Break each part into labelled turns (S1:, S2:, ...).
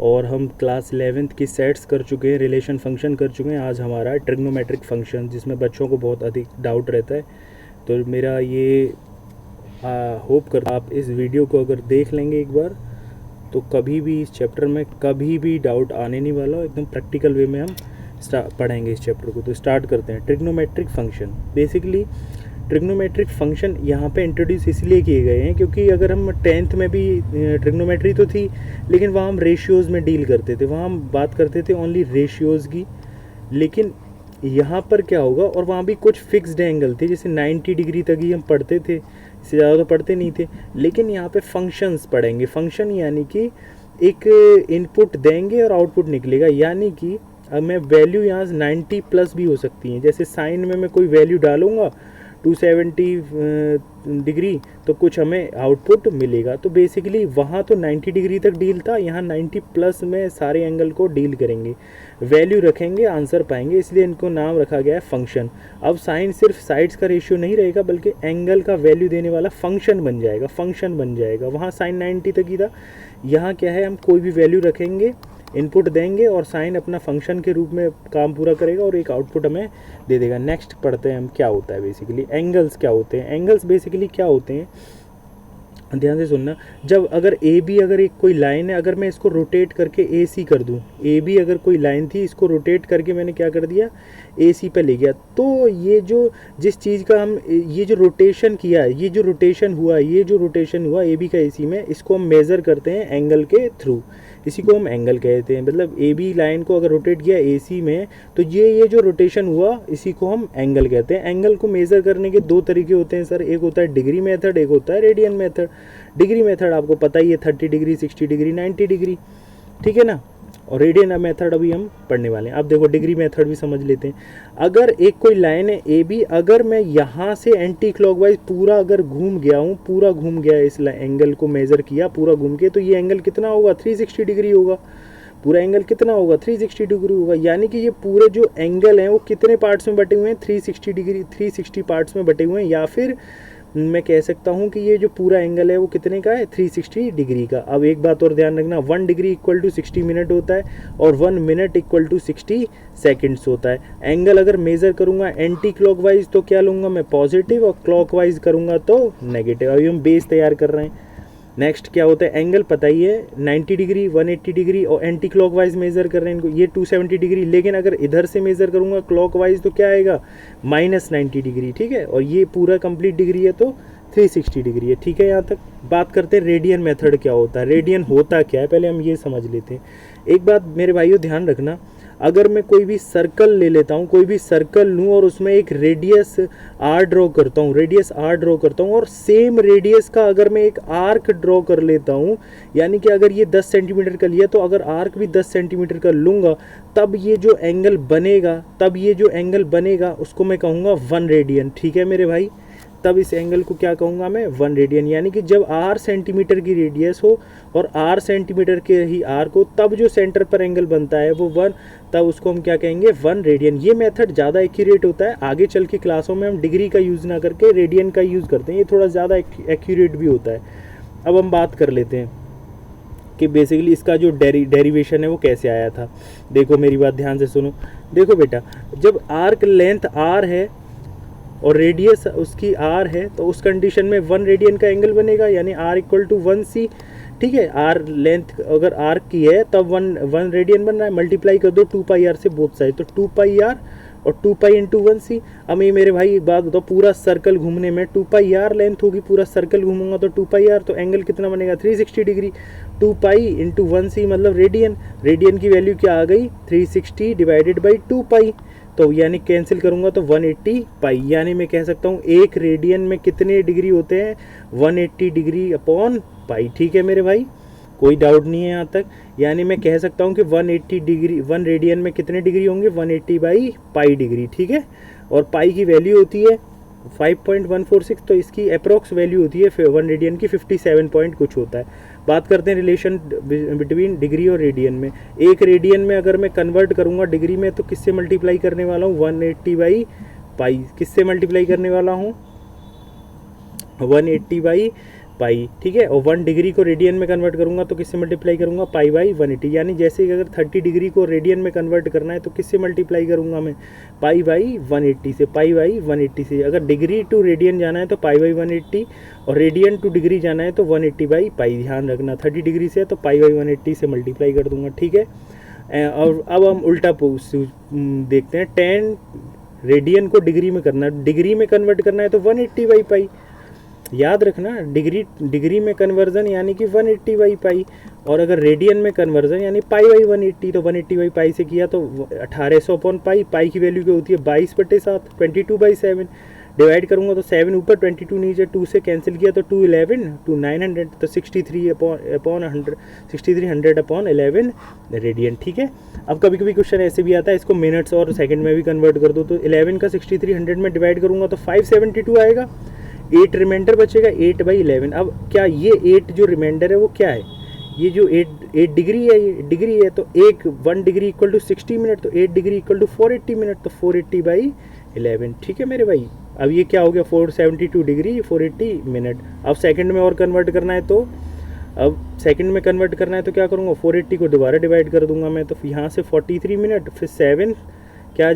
S1: और हम class 11th की सेट्स कर चुके हैं, रिलेशन फंक्शन कर चुके हैं। आज हमारा ट्रिग्नोमेट्रिक फंक्शन, जिसमें बच्चों को बहुत अधिक डाउट रहता है। तो मेरा ये होप करता आप इस वीडियो को अगर देख लेंगे एक बार, तो कभी भी इस चैप्टर में कभी भी डाउट आने नहीं वाला। एकदम प्रैक्टिकल वे में हम पढ़ेंगे इस चैप्टर को। तो स्टार्ट करते हैं। Trigonometric function, basically trigonometric function यहाँ पे इंट्रोड्यूस इसलिए किए गए हैं क्योंकि अगर हम 10th में भी ट्रिग्नोमेट्री तो थी, लेकिन वहाँ हम रेशियोज़ में डील करते थे, वहाँ हम बात करते थे ओनली रेशियोज़ की। लेकिन यहाँ पर क्या होगा, और वहाँ भी कुछ फिक्स्ड एंगल थे, जैसे 90 डिग्री तक ही हम पढ़ते थे, इससे ज़्यादा तो पढ़ते नहीं थे। लेकिन यहाँ पे फंक्शंस पढ़ेंगे। फंक्शन यानी कि एक इनपुट देंगे और आउटपुट निकलेगा, यानी कि अब मैं वैल्यू यहाँ 90 प्लस भी हो सकती हैं। जैसे साइन में मैं कोई वैल्यू डालूँगा 270 डिग्री, तो कुछ हमें आउटपुट मिलेगा। तो बेसिकली वहाँ तो 90 डिग्री तक डील था, यहाँ 90 प्लस में सारे एंगल को डील करेंगे, वैल्यू रखेंगे, आंसर पाएंगे, इसलिए इनको नाम रखा गया है फंक्शन। अब साइन सिर्फ साइड्स का रेशियो नहीं रहेगा, बल्कि एंगल का वैल्यू देने वाला फंक्शन बन जाएगा, फंक्शन बन जाएगा। वहाँ साइन 90 तक ही था, यहाँ क्या है, हम कोई भी वैल्यू रखेंगे, इनपुट देंगे और साइन अपना फंक्शन के रूप में काम पूरा करेगा और एक आउटपुट हमें दे देगा। नेक्स्ट पढ़ते हैं हम क्या होता है बेसिकली एंगल्स क्या होते हैं। एंगल्स बेसिकली क्या होते हैं, ध्यान से सुनना। जब अगर ए बी, अगर एक कोई लाइन है, अगर मैं इसको रोटेट करके ए सी कर दूं, ए बी अगर कोई लाइन थी, इसको रोटेट करके मैंने क्या कर दिया, ए सी पे ले गया, तो ये जो जिस चीज़ का हम ये जो रोटेशन किया है, ये जो रोटेशन हुआ, ये जो रोटेशन हुआ ए बी का ए सी में, इसको हम मेज़र करते हैं एंगल के थ्रू। इसी को हम एंगल कहते हैं। मतलब ए बी लाइन को अगर रोटेट किया ए सी में, तो ये जो रोटेशन हुआ, इसी को हम एंगल कहते हैं। एंगल को मेज़र करने के दो तरीके होते हैं सर, एक होता है डिग्री मेथड, एक होता है रेडियन मेथड। डिग्री मेथड आपको पता ही है, 30 डिग्री, 60 डिग्री, 90 डिग्री, ठीक है ना। और रेडियन मेथड अभी हम पढ़ने वाले हैं। अब देखो डिग्री मेथड भी समझ लेते हैं। अगर एक कोई लाइन है ए बी, अगर मैं यहाँ से एंटी क्लॉकवाइज पूरा अगर घूम गया हूँ, पूरा घूम गया, इस एंगल को मेज़र किया पूरा घूम के, तो ये एंगल कितना होगा, 360 डिग्री होगा। पूरा एंगल कितना होगा, 360 डिग्री होगा। यानी कि ये पूरे जो एंगल हैं वो कितने पार्ट्स में बटे हुए हैं, 360 डिग्री, 360 पार्ट्स में बटे हुए हैं। या फिर मैं कह सकता हूँ कि ये जो पूरा एंगल है वो कितने का है, 360 डिग्री का। अब एक बात और ध्यान रखना, 1 डिग्री इक्वल टू 60 मिनट होता है और 1 मिनट इक्वल टू 60 सेकेंड्स होता है। एंगल अगर मेज़र करूँगा एंटी क्लॉकवाइज तो क्या लूँगा मैं, पॉजिटिव, और क्लॉकवाइज करूँगा तो नेगेटिव। अभी हम बेस तैयार कर रहे हैं। नेक्स्ट क्या होता है, एंगल पता ही है, 90 डिग्री, 180 डिग्री, और एंटी क्लॉकवाइज मेज़र कर रहे हैं इनको, ये 270 डिग्री। लेकिन अगर इधर से मेज़र करूँगा क्लॉकवाइज तो क्या आएगा, -90 डिग्री, ठीक है। और ये पूरा कंप्लीट डिग्री है तो 360 डिग्री है, ठीक है। यहाँ तक बात करते हैं रेडियन मेथड क्या होता है। रेडियन होता क्या है, पहले हम ये समझ लेते हैं। एक बात मेरे भाइयों ध्यान रखना, अगर मैं कोई भी सर्कल ले लेता हूँ, कोई भी सर्कल लूँ और उसमें एक रेडियस आर ड्रॉ करता हूँ, रेडियस आर ड्रॉ करता हूँ, और सेम रेडियस का अगर मैं एक आर्क ड्रॉ कर लेता हूँ, यानी कि अगर ये 10 सेंटीमीटर का लिया तो अगर आर्क भी 10 सेंटीमीटर का लूँगा, तब ये जो एंगल बनेगा, उसको मैं कहूँगा 1 रेडियन, ठीक है मेरे भाई। तब इस एंगल को क्या कहूँगा मैं, 1 रेडियन। यानी कि जब r सेंटीमीटर की रेडियस हो और r सेंटीमीटर के ही आर्क हो, तब जो सेंटर पर एंगल बनता है वो 1, तब उसको हम क्या कहेंगे, 1 रेडियन। ये मेथड ज़्यादा एक्यूरेट होता है। आगे चल के क्लासों में हम डिग्री का यूज़ ना करके रेडियन का यूज़ करते हैं, ये थोड़ा ज़्यादा एक्यूरेट भी होता है। अब हम बात कर लेते हैं कि बेसिकली इसका जो डेरिवेशन है वो कैसे आया था। देखो मेरी बात ध्यान से सुनो। देखो बेटा, जब आर्क लेंथ r है और रेडियस उसकी r है, तो उस कंडीशन में 1 रेडियन का एंगल बनेगा, यानी r इक्वल टू 1c, ठीक है। r लेंथ अगर आर्क की है तब 1 रेडियन बन रहा है। मल्टीप्लाई कर दो 2πr से बोथ साइड, तो 2πr और 2π इंटू 1c। अब ये मेरे भाई एक बात बताओ, पूरा सर्कल घूमने में 2πr लेंथ होगी, पूरा सर्कल घूमूंगा तो 2πr, तो एंगल कितना बनेगा, 360 डिग्री। 2π इंटू 1c मतलब रेडियन, रेडियन की वैल्यू क्या आ गई, 360 डिवाइडेड बाई 2π, तो यानी कैंसिल करूंगा तो 180 पाई। यानी मैं कह सकता हूँ एक रेडियन में कितने डिग्री होते हैं, 180 डिग्री अपॉन पाई, ठीक है मेरे भाई, कोई डाउट नहीं है यहाँ तक। यानी मैं कह सकता हूँ कि 180 डिग्री, 1 रेडियन में कितने डिग्री होंगे, 180 बाई पाई डिग्री, ठीक है। और पाई की वैल्यू होती है 5.146, तो इसकी अप्रोक्स वैल्यू होती है 1 रेडियन की 57 पॉइंट कुछ होता है। बात करते हैं रिलेशन बिटवीन डिग्री और रेडियन में। एक रेडियन में अगर मैं कन्वर्ट करूँगा डिग्री में, तो किससे मल्टीप्लाई करने वाला हूँ, 180 बाई पाई। किससे मल्टीप्लाई करने वाला हूँ, 180 बाई पाई, ठीक है। और 1 डिग्री को रेडियन में कन्वर्ट करूँगा तो किससे मल्टीप्लाई करूँगा, पाई बाई 180। यानी जैसे कि अगर 30 डिग्री को रेडियन में कन्वर्ट करना है तो किससे मल्टीप्लाई करूँगा मैं, पाई बाई 180 से, पाई बाई 180 से। अगर डिग्री टू रेडियन जाना है तो पाई बाई 180, और रेडियन टू डिग्री जाना है तो 180 बाई पाई। ध्यान रखना 30 डिग्री से तो पाई बाई 180 से मल्टीप्लाई कर दूंगा, ठीक है। और अब हम उल्टा देखते हैं, 10 रेडियन को डिग्री में करना है, डिग्री में कन्वर्ट करना है तो 180 बाई पाई। याद रखना डिग्री में कन्वर्जन यानी कि 180 बाई पाई, और अगर रेडियन में कन्वर्जन यानी पाई बाई 180 तो 180 बाई पाई से किया तो 1800 अपॉन पाई। पाई की वैल्यू क्या होती है 22/7, 22/7। डिवाइड करूंगा तो 7 ऊपर 22 नीचे, 2 से कैंसिल किया तो 2 11 2 900 तो 63 अपॉन 100, 6300 अपॉन 11 रेडियन, ठीक है। अब कभी कभी क्वेश्चन ऐसे भी आता है, इसको मिनट्स और सेकंड में भी कन्वर्ट कर दो, तो 11 का 6300 में डिवाइड करूंगा तो 572 आएगा। 8 रिमाइंडर बचेगा, 8/11। अब क्या ये 8 जो रिमाइंडर है वो क्या है, ये जो 8 डिग्री है, ये डिग्री है, तो 1 डिग्री इक्वल टू 60 मिनट, तो 8 डिग्री इक्वल टू 480 मिनट, तो 480/11, ठीक है मेरे भाई। अब ये क्या हो गया 472 डिग्री 480 मिनट। अब सेकंड में और कन्वर्ट करना है तो क्या करूँगा, 480 को दोबारा डिवाइड कर दूंगा मैं, तो यहाँ से 43 मिनट, फिर 7 क्या आ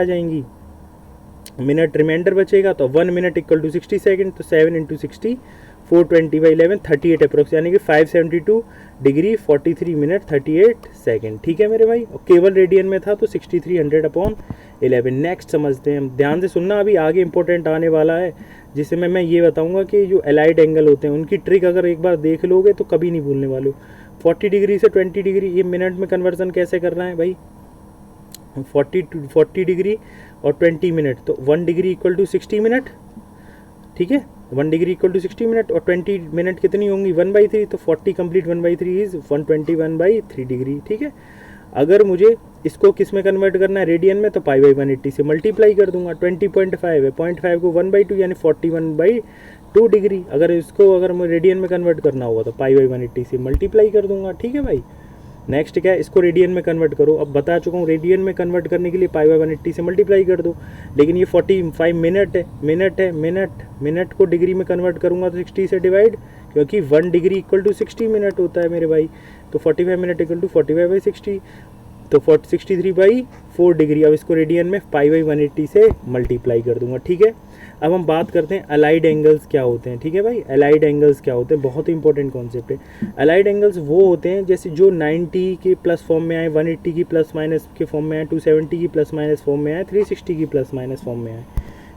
S1: जाएंगी मिनट रिमाइंडर बचेगा, तो 1 मिनट इक्वल टू 60 सेकेंड, तो 7 × 60 420/11 38 अप्रोक्स, यानी कि 572 डिग्री 43 मिनट 38 सेकेंड, ठीक है मेरे भाई। और केवल रेडियन में था तो 6300 अपॉन 11। नेक्स्ट समझते हैं हम, ध्यान से सुनना, अभी आगे इंपॉर्टेंट आने वाला है, जिसमें मैं ये बताऊंगा कि जो एलाइड एंगल होते हैं उनकी ट्रिक अगर एक बार देख लोगे तो कभी नहीं भूलने वाले हो। 40 डिग्री से 20 डिग्री ये मिनट में कन्वर्जन कैसे करना है भाई, 40 डिग्री और 20 मिनट, तो 1 डिग्री इक्वल टू 60 मिनट, ठीक है। 1 डिग्री इक्वल टू 60 मिनट, और 20 मिनट कितनी होंगी 1/3, तो 40 कंप्लीट 1/3 इज 121/3 डिग्री, ठीक है। अगर मुझे इसको किस में कन्वर्ट करना है, रेडियन में, तो पाई बाई 180 से मल्टीप्लाई कर दूंगा। 20.5 है, 0.5 को 1/2 यानी 41/2 डिग्री। अगर मुझे रेडियन में कन्वर्ट करना होगा तो पाई बाई 180 से मल्टीप्लाई कर दूंगा, ठीक है भाई। नेक्स्ट क्या है, इसको रेडियन में कन्वर्ट करो। अब बता चुका हूँ रेडियन में कन्वर्ट करने के लिए पाई बाई 180 से मल्टीप्लाई कर दो, लेकिन ये 45 मिनट को डिग्री में कन्वर्ट करूँगा तो 60 से डिवाइड, क्योंकि 1 डिग्री इक्वल टू 60 मिनट होता है मेरे भाई, तो 45 मिनट इक्वल टू 45/60, तो 63/4 डिग्री। अब इसको रेडियन में पाई बाई 180 से मल्टीप्लाई कर दूंगा, ठीक है। अब हम बात करते हैं अलाइड एंगल्स क्या होते हैं, ठीक है भाई। अलाइड एंगल्स क्या होते हैं, बहुत ही इंपॉर्टेंट कॉन्सेप्ट है। अलाइड एंगल्स वो होते हैं जैसे जो 90 के प्लस फॉर्म में आए, 180 की प्लस माइनस के फॉर्म में आए, 270 की प्लस माइनस फॉर्म में आए, 360 की प्लस माइनस फॉर्म में आए,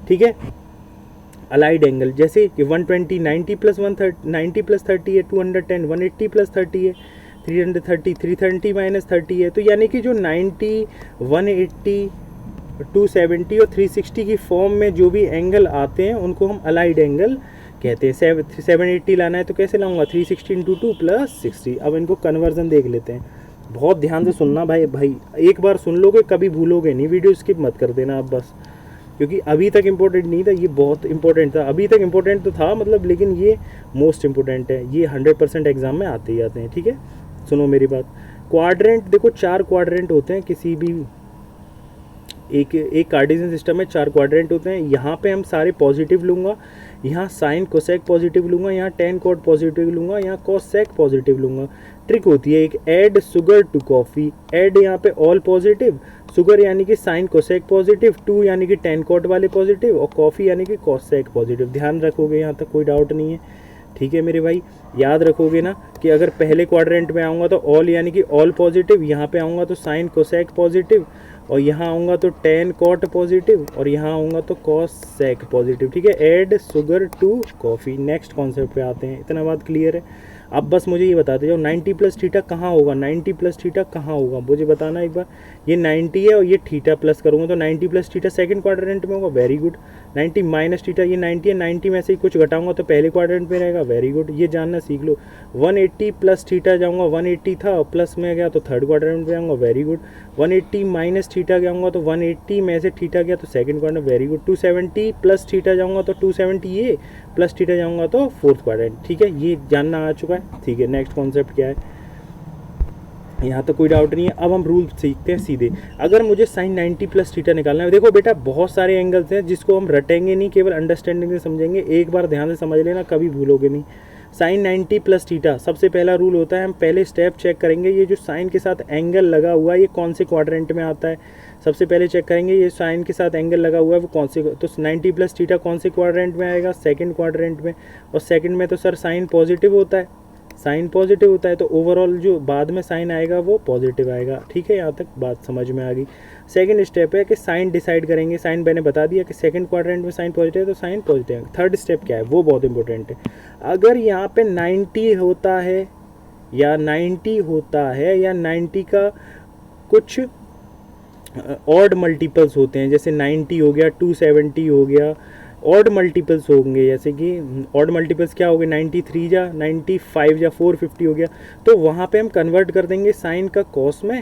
S1: ठीक है। अलाइड एंगल जैसे कि 120 90 प्लस 30 है, 210 180 प्लस 30 है, 330 330 माइनस 30 है। तो यानी कि जो 90 180 270 और 360 की फॉर्म में जो भी एंगल आते हैं उनको हम अलाइड एंगल कहते हैं। 780 लाना है तो कैसे लाऊंगा, 360 × 2 + 60। अब इनको कन्वर्जन देख लेते हैं, बहुत ध्यान से सुनना भाई, एक बार सुन लोगे कभी भूलोगे नहीं, वीडियो स्किप मत कर देना आप बस, क्योंकि अभी तक इम्पोर्टेंट नहीं था, ये बहुत इंपॉर्टेंट था। अभी तक इम्पोर्टेंट तो था मतलब, लेकिन ये मोस्ट इम्पोर्टेंट है, ये 100% एग्जाम में आते ही आते हैं, ठीक है। सुनो मेरी बात, क्वाड्रेंट देखो 4 क्वाड्रेंट होते हैं किसी भी एक कार्टेशियन सिस्टम में 4 क्वाड्रेंट होते हैं। यहाँ पे हम सारे पॉजिटिव लूँगा, यहाँ साइन कोसेक पॉजिटिव लूँगा, यहाँ टेन कॉट पॉजिटिव लूँगा, यहाँ कोसेक पॉजिटिव लूँगा। ट्रिक होती है एक, add sugar to coffee, add यहाँ पे ऑल पॉजिटिव, शुगर यानी कि साइन कोसेक पॉजिटिव, 2 यानी कि टेन कॉट वाले पॉजिटिव, और कॉफ़ी यानी कि कोसेक पॉजिटिव। ध्यान रखोगे, यहाँ तक कोई डाउट नहीं है, ठीक है मेरे भाई। याद रखोगे ना कि अगर पहले क्वाड्रेंट में आऊँगा तो ऑल यानी कि ऑल पॉजिटिव, यहाँ पे आऊँगा तो साइन कोसेक पॉजिटिव, और यहाँ आऊँगा तो टेन कॉट पॉजिटिव, और यहाँ आऊँगा तो कोसेक पॉजिटिव, ठीक है। Add sugar to coffee. Next concept पे आते हैं, इतना बात क्लियर है। अब बस मुझे ये बताते जाओ 90 + थीटा कहाँ होगा, 90 + थीटा कहाँ होगा मुझे बताना एक बार। ये 90 है और ये थीटा प्लस करूँगा तो 90 + थीटा सेकंड क्वाड्रेंट में होगा, वेरी गुड। 90 माइनस थीटा, ये 90 है, 90 में से ही कुछ घटाऊंगा तो पहले क्वाड्रेंट में रहेगा, वेरी गुड, ये जानना सीख लो। 180 + थीटा जाऊँगा, 180 था प्लस में गया तो थर्ड क्वाड्रेंट में आऊँगा, वेरी गुड। 180 माइनस थीटा जाऊँगा तो 180 में से थीटा गया तो second quadrant, very good. 270 + theta जाऊँगा तो 270 ये प्लस थीटा जाऊँगा तो फोर्थ क्वाड्रेंट, ठीक है। ये जानना आ चुका है, ठीक है। नेक्स्ट कॉन्सेप्ट क्या है, यहाँ तो कोई डाउट नहीं है। अब हम रूल सीखते हैं सीधे। अगर मुझे साइन 90 प्लस थीटा निकालना है, देखो बेटा बहुत सारे एंगल्स हैं जिसको हम रटेंगे नहीं, केवल अंडरस्टैंडिंग से समझेंगे। एक बार ध्यान से समझ लेना, कभी भूलोगे नहीं। साइन 90 प्लस थीटा, सबसे पहला रूल होता है, हम पहले स्टेप चेक करेंगे ये जो साइन के साथ एंगल लगा हुआ है ये कौन से क्वाड्रेंट में आता है। सबसे पहले चेक करेंगे ये साइन के साथ एंगल लगा हुआ है वो कौन से, तो 90 प्लस थीटा कौन से क्वाड्रेंट में आएगा, सेकंड क्वाड्रेंट में। और सेकंड में तो सर साइन पॉजिटिव होता है, साइन पॉजिटिव होता है, तो ओवरऑल जो बाद में साइन आएगा वो पॉजिटिव आएगा। ठीक है, यहाँ तक बात समझ में आ गई। सेकंड स्टेप है कि साइन डिसाइड करेंगे। साइन मैंने बता दिया कि सेकंड क्वाड्रेंट में साइन पॉजिटिव है तो साइन पॉजिटिव है। थर्ड स्टेप क्या है वो बहुत इंपॉर्टेंट है। अगर यहाँ पे 90 होता है या 90 होता है या 90 का कुछ ऑड मल्टीपल्स होते हैं, जैसे 90 हो गया, 270 हो गया, ऑड मल्टीपल्स होंगे, जैसे कि ऑड मल्टीपल्स क्या हो गए, 93 या 95 या 450 हो गया, तो वहाँ पे हम कन्वर्ट कर देंगे साइन का कॉस में।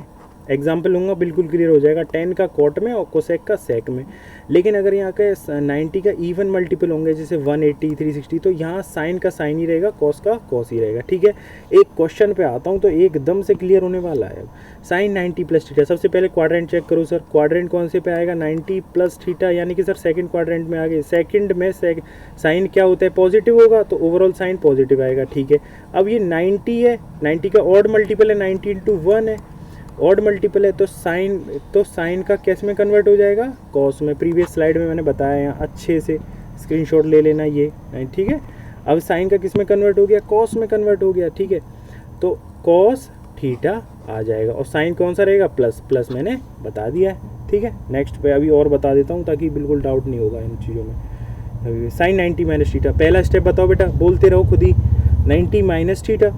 S1: एग्जाम्पल लूँगा, बिल्कुल क्लियर हो जाएगा। 10 का कॉट में और कोसेक का सेक में। लेकिन अगर यहाँ का 90 का इवन मल्टीपल होंगे जैसे 180, 360, तो यहाँ साइन का साइन ही रहेगा, कॉस का कॉस ही रहेगा। ठीक है, एक क्वेश्चन पे आता हूँ तो एकदम से क्लियर होने वाला है। साइन 90 प्लस थीटा, सबसे पहले क्वाड्रेंट चेक करो सर। क्वाड्रेंट कौन से पे आएगा, 90 प्लस थीटा, यानी कि सर सेकंड क्वाड्रेंट में आ गए। सेकंड में साइन क्या होता है, पॉजिटिव होगा, तो ओवरऑल साइन पॉजिटिव आएगा। ठीक है, अब ये 90 है, 90 का ऑड मल्टीपल है, 90 इंटू 1 है, ऑड मल्टीपल है, तो साइन का कैस में कन्वर्ट हो जाएगा, कॉस में। प्रीवियस स्लाइड में मैंने बताया, यहाँ अच्छे से स्क्रीनशॉट ले लेना ये। ठीक है, अब साइन का किस में कन्वर्ट हो गया, कॉस में कन्वर्ट हो गया। ठीक है, तो कॉस थीटा आ जाएगा। और साइन कौन सा रहेगा, प्लस, प्लस मैंने बता दिया है। ठीक है, नेक्स्ट पे अभी और बता देता हूँ ताकि बिल्कुल डाउट नहीं होगा इन चीज़ों में। साइन 90 माइनस थीटा, पहला स्टेप बताओ बेटा, बोलते रहो खुद ही। 90 माइनस थीटा,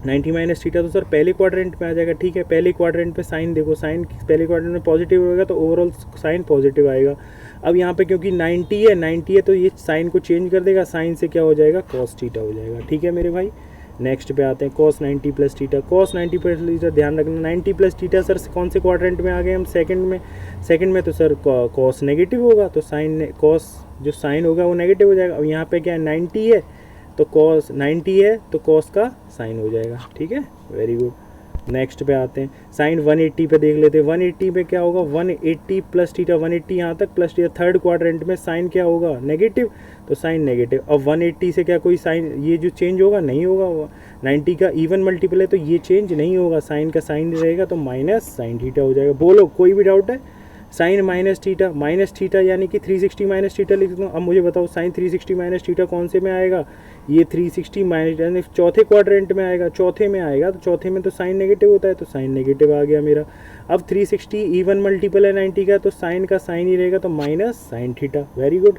S1: 90 माइनस थीटा तो सर पहले क्वाड्रेंट में आ जाएगा। ठीक है, पहले क्वाड्रेंट पे साइन देखो, साइन पहले क्वाड्रेंट में पॉजिटिव होगा तो ओवरऑल साइन पॉजिटिव आएगा। अब यहाँ पे क्योंकि 90 है तो ये साइन को चेंज कर देगा, साइन से क्या हो जाएगा, कॉस थीटा हो जाएगा। ठीक है मेरे भाई, नेक्स्ट पे आते हैं, cos 90 plus theta. Cos 90 plus theta, ध्यान रखना 90 प्लस थीटा सर कौन से क्वाड्रेंट में आ गए हम, सेकंड में। सेकंड में तो सर कॉस नेगेटिव होगा, तो साइन कॉस जो साइन होगा वो नेगेटिव हो जाएगा। अब यहाँ पे क्या है, 90 है तो कॉस 90 है तो कॉस का साइन हो जाएगा। ठीक है, वेरी गुड। नेक्स्ट पे आते हैं, साइन 180 पे देख लेते हैं। 180 पे क्या होगा, 180 प्लस थीटा, 180 यहाँ तक प्लस थीटा। थर्ड क्वाड्रेंट में साइन क्या होगा, नेगेटिव, तो साइन नेगेटिव। अब 180 से क्या कोई साइन ये जो चेंज होगा, नहीं होगा। 90 का इवन मल्टीपल है तो ये चेंज नहीं होगा, साइन का साइन रहेगा तो माइनस साइन थीटा हो जाएगा। बोलो कोई भी डाउट है, साइन माइनस थीटा यानी कि 360 माइनस थीटा लिख दूँ। अब मुझे बताओ साइन 360 माइनस थीटा कौन से में आएगा, ये 360 माइनस यानी चौथे क्वाड्रेंट में आएगा, चौथे में आएगा, तो चौथे में तो साइन नेगेटिव होता है तो साइन नेगेटिव आ गया मेरा। अब 360 इवन मल्टीपल है 90 का, तो साइन का साइन ही रहेगा तो minus sine theta. Very good,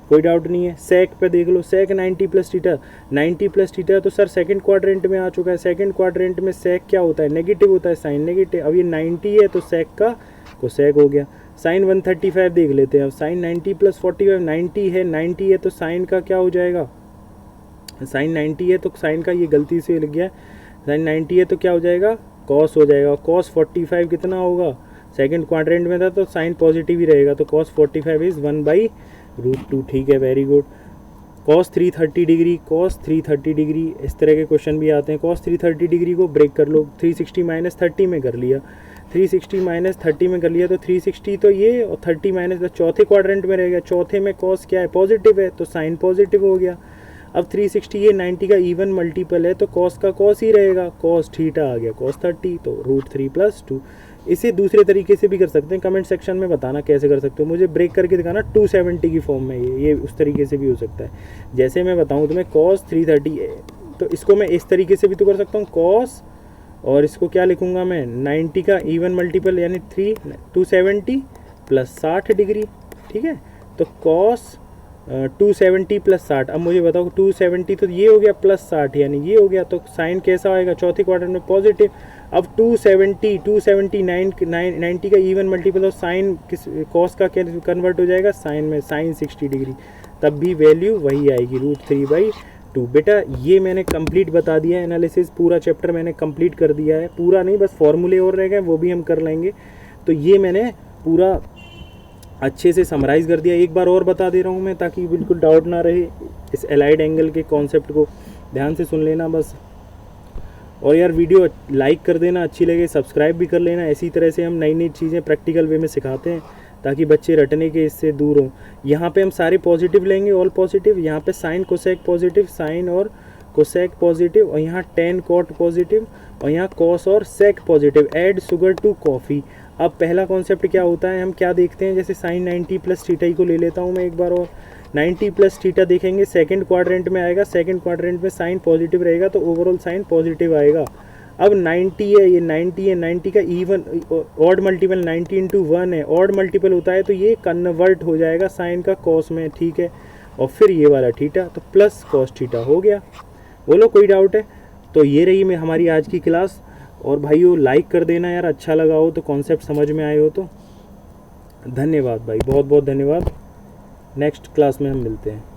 S1: कोई डाउट नहीं है। सेक पे देख लो, सेक 90 प्लस थीटा, 90 प्लस थीटा तो सर सेकंड क्वाड्रेंट में आ चुका है। सेकंड क्वाड्रेंट में सेक क्या होता है, नेगेटिव होता है, साइन नेगेटिव। अब ये 90 है तो सेक का कोसेक हो गया। साइन 135 देख लेते हैं। अब साइन 90 प्लस 45, 90 है तो साइन का क्या हो जाएगा, साइन 90 है तो साइन का ये गलती से लग गया, साइन 90 है तो क्या हो जाएगा, कॉस हो जाएगा। कॉस 45 कितना होगा, सेकंड क्वाड्रेंट में था तो साइन पॉजिटिव ही रहेगा, तो कॉस 45 इज़ 1/√2। ठीक है, very good. Cos 330 degree, cos 330 degree, इस तरह के क्वेश्चन भी आते हैं। कॉस 330 डिग्री को ब्रेक कर लो, 360 माइनस 30 में कर लिया, 360 माइनस 30 में कर लिया, तो 360 तो ये और 30 माइनस चौथे क्वाड्रेंट में रहेगा। चौथे में कॉस क्या है, पॉजिटिव है, तो साइन पॉजिटिव हो गया। अब 360 ये 90 का इवन मल्टीपल है तो कॉस का कॉस ही रहेगा, कॉस थीटा आ गया cos 30, तो √3 + 2। इसे दूसरे तरीके से भी कर सकते हैं, कमेंट सेक्शन में बताना कैसे कर सकते हो, मुझे ब्रेक करके दिखाना 270 की फॉर्म में। ये उस तरीके से भी हो सकता है, जैसे मैं बताऊँ तुम्हें cos 330 तो इसको मैं इस तरीके से भी तो कर सकता हूँ cos, और इसको क्या लिखूँगा मैं, 90 का इवन मल्टीपल यानी 270 + 60 डिग्री। ठीक है, तो cos 270 + 60। अब मुझे बताओ 270 तो ये हो गया प्लस 60 यानी ये हो गया, तो साइन कैसा आएगा, चौथे क्वार्टर में पॉजिटिव। अब 279 90 का इवन मल्टीपल और साइन किस कॉस का क्या कन्वर्ट हो जाएगा, साइन में, साइन 60 डिग्री, तब भी वैल्यू वही आएगी √3/2। बेटा ये मैंने कंप्लीट बता दिया है एनालिसिस, पूरा चैप्टर मैंने कंप्लीट कर दिया है, पूरा नहीं बस फॉर्मूले और रह गए वो भी हम कर लेंगे। तो ये मैंने पूरा अच्छे से समराइज़ कर दिया। एक बार और बता दे रहा हूँ मैं ताकि बिल्कुल डाउट ना रहे, इस एलाइड एंगल के कॉन्सेप्ट को ध्यान से सुन लेना बस। और यार वीडियो लाइक कर देना, अच्छी लगे सब्सक्राइब भी कर लेना। इसी तरह से हम नई नई चीज़ें प्रैक्टिकल वे में सिखाते हैं ताकि बच्चे रटने के इससे दूर हों। यहाँ पे हम सारे पॉजिटिव लेंगे, ऑल पॉजिटिव। यहाँ पे साइन कोसेक पॉजिटिव, साइन और कोसेक पॉजिटिव, और यहाँ टेन कॉट पॉजिटिव, और यहाँ कॉस और sec positive. Add sugar to coffee. अब पहला कॉन्सेप्ट क्या होता है, हम क्या देखते हैं, जैसे साइन 90 प्लस थीटा ही को ले लेता हूँ मैं एक बार, और 90 प्लस थीटा देखेंगे सेकंड क्वाड्रेंट में आएगा। सेकंड क्वाड्रेंट में साइन पॉजिटिव रहेगा तो ओवरऑल साइन पॉजिटिव आएगा। अब 90 है, ये 90 है, 90 का इवन ऑड मल्टीपल 90 इंटू 1 है, ऑड मल्टीपल होता है तो ये कन्वर्ट हो जाएगा साइन का कॉस में, ठीक है। और फिर ये वाला थीटा तो प्लस कॉस थीटा हो गया। बोलो कोई डाउट है? तो ये रही मैं हमारी आज की क्लास। और भाइयों लाइक कर देना यार, अच्छा लगा हो तो, कॉन्सेप्ट समझ में आए हो तो। धन्यवाद भाई, बहुत बहुत धन्यवाद। नेक्स्ट क्लास में हम मिलते हैं।